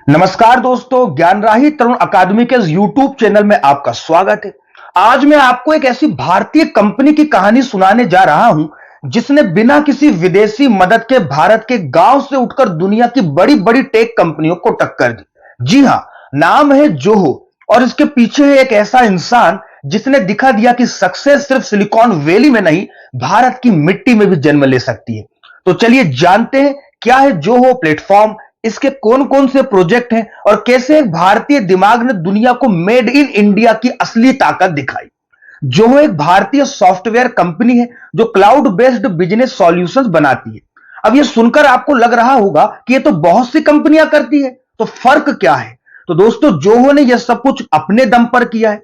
नमस्कार दोस्तों, ज्ञानराही तरुण अकादमी के यूट्यूब चैनल में आपका स्वागत है। आज मैं आपको एक ऐसी भारतीय कंपनी की कहानी सुनाने जा रहा हूं जिसने बिना किसी विदेशी मदद के भारत के गांव से उठकर दुनिया की बड़ी बड़ी टेक कंपनियों को टक्कर दी। जी हां, नाम है जोहो और इसके पीछे है एक ऐसा इंसान जिसने दिखा दिया कि सक्सेस सिर्फ सिलिकॉन वैली में नहीं, भारत की मिट्टी में भी जन्म ले सकती है। तो चलिए जानते हैं क्या है जोहो प्लेटफॉर्म, इसके कौन कौन से प्रोजेक्ट हैं और कैसे एक भारतीय दिमाग ने दुनिया को मेड इन इंडिया की असली ताकत दिखाई। जोहो एक भारतीय सॉफ्टवेयर कंपनी है जो क्लाउड बेस्ड बिजनेस सॉल्यूशंस बनाती है। अब यह सुनकर आपको लग रहा होगा कि यह तो बहुत सी कंपनियां करती है, तो फर्क क्या है? तो दोस्तों, जोहो ने यह सब कुछ अपने दम पर किया है।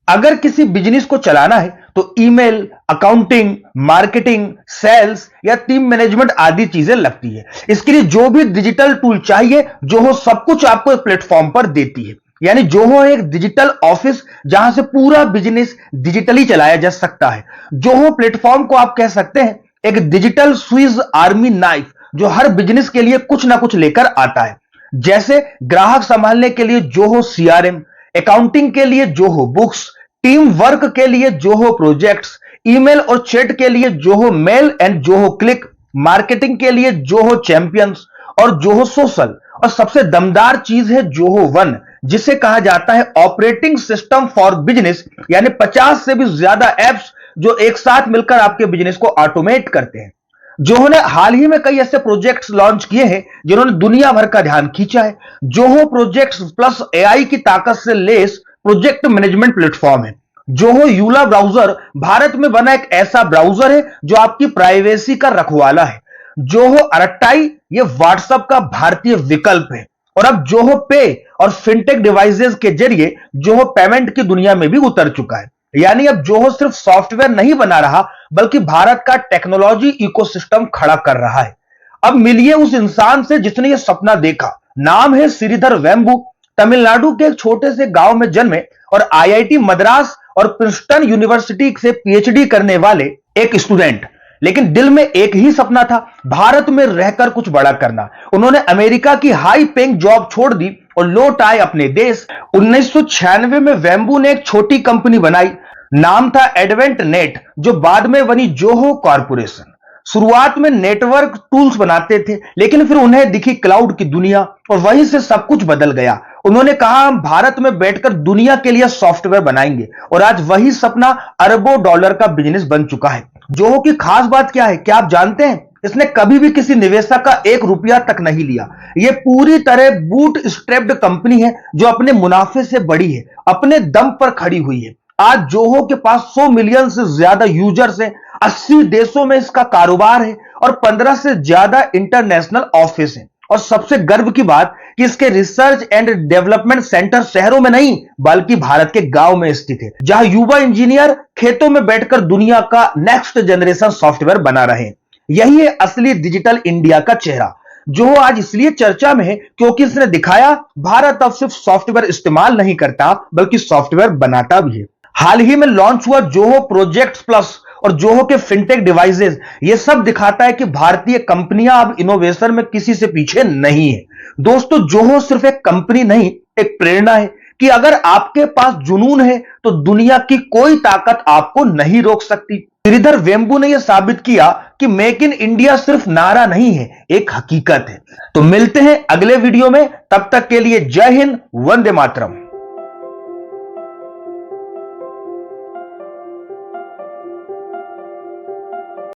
अगर किसी बिजनेस को चलाना है तो ईमेल, अकाउंटिंग, मार्केटिंग, सेल्स या टीम मैनेजमेंट आदि चीजें लगती है। इसके लिए जो भी डिजिटल टूल चाहिए, जोहो सब कुछ आपको इस प्लेटफॉर्म पर देती है। यानी जोहो एक डिजिटल ऑफिस जहां से पूरा बिजनेस डिजिटली चलाया जा सकता है। जोहो प्लेटफॉर्म को आप कह सकते हैं एक डिजिटल स्विस आर्मी नाइफ जो हर बिजनेस के लिए कुछ ना कुछ लेकर आता है। जैसे ग्राहक संभालने के लिए जोहो सीआरएम, अकाउंटिंग के लिए जोहो बुक्स, टीम वर्क के लिए जोहो प्रोजेक्ट्स, ईमेल और चैट के लिए Zoho male and Zoho click, marketing के लिए जोहो चैंपियंस और जोहो सोशल, और सबसे दमदार चीज है जोहो वन, जिसे कहा जाता है ऑपरेटिंग सिस्टम फॉर बिजनेस। यानी 50 से भी ज्यादा एप्स जो एक साथ मिलकर आपके बिजनेस को ऑटोमेट करते हैं। जोहो ने हाल ही में कई ऐसे प्रोजेक्ट्स लॉन्च किए हैं जिन्होंने दुनिया भर का ध्यान खींचा है। जोहो प्रोजेक्ट्स प्लस एआई की ताकत से लेस प्रोजेक्ट मैनेजमेंट प्लेटफॉर्म है। जोहो यूला ब्राउजर भारत में बना एक ऐसा ब्राउजर है जो आपकी प्राइवेसी का रखवाला है। जोहो अरट्टाई ये व्हाट्सएप का भारतीय विकल्प है। और अब जोहो पे और फिनटेक डिवाइसेस के जरिए जोहो पेमेंट की दुनिया में भी उतर चुका है। यानी अब जोहो सिर्फ सॉफ्टवेयर नहीं बना रहा, बल्कि भारत का टेक्नोलॉजी इकोसिस्टम खड़ा कर रहा है। अब मिलिए उस इंसान से जिसने यह सपना देखा। नाम है श्रीधर वेम्बू। तमिलनाडु के एक छोटे से गांव में जन्मे और आईआईटी मद्रास और प्रिंसटन यूनिवर्सिटी से पीएचडी करने वाले एक स्टूडेंट, लेकिन दिल में एक ही सपना था, भारत में रहकर कुछ बड़ा करना। उन्होंने अमेरिका की हाई पेइंग जॉब छोड़ दी और लौट आए अपने देश। 1996 में वेम्बू ने एक छोटी कंपनी बनाई, नाम था एडवेंट नेट, जो बाद में बनी जोहो कॉर्पोरेशन। शुरुआत में नेटवर्क टूल्स बनाते थे, लेकिन फिर उन्हें दिखी क्लाउड की दुनिया और वहीं से सब कुछ बदल गया। उन्होंने कहा हम भारत में बैठकर दुनिया के लिए सॉफ्टवेयर बनाएंगे, और आज वही सपना अरबों डॉलर का बिजनेस बन चुका है। जोहो की खास बात क्या है, क्या आप जानते हैं? इसने कभी भी किसी निवेशक का 1 रुपया तक नहीं लिया। यह पूरी तरह बूट स्ट्रैप्ड कंपनी है जो अपने मुनाफे से बड़ी है, अपने दम पर खड़ी हुई है। आज जोहो के पास 100 मिलियन से ज्यादा यूजर्स हैं, 80 देशों में इसका कारोबार है और 15 से ज्यादा इंटरनेशनल ऑफिस हैं। और सबसे गर्व की बात कि इसके रिसर्च एंड डेवलपमेंट सेंटर शहरों में नहीं, बल्कि भारत के गांव में स्थित है, जहां युवा इंजीनियर खेतों में बैठकर दुनिया का नेक्स्ट जनरेशन सॉफ्टवेयर बना रहे हैं। यही है असली डिजिटल इंडिया का चेहरा। जो आज इसलिए चर्चा में है क्योंकि इसने दिखाया भारत अब सिर्फ सॉफ्टवेयर इस्तेमाल नहीं करता, बल्कि सॉफ्टवेयर बनाता भी है। हाल ही में लॉन्च हुआ जोहो प्रोजेक्ट्स प्लस और जोहो के फिनटेक डिवाइसेस, ये सब दिखाता है कि भारतीय कंपनियां अब इनोवेशन में किसी से पीछे नहीं है। दोस्तों, जोहो सिर्फ एक कंपनी नहीं, एक प्रेरणा है कि अगर आपके पास जुनून है तो दुनिया की कोई ताकत आपको नहीं रोक सकती। श्रीधर वेम्बू ने यह साबित किया कि मेक इन इंडिया सिर्फ नारा नहीं है, एक हकीकत है। तो मिलते हैं अगले वीडियो में, तब तक के लिए जय हिंद, वंदे मातरम।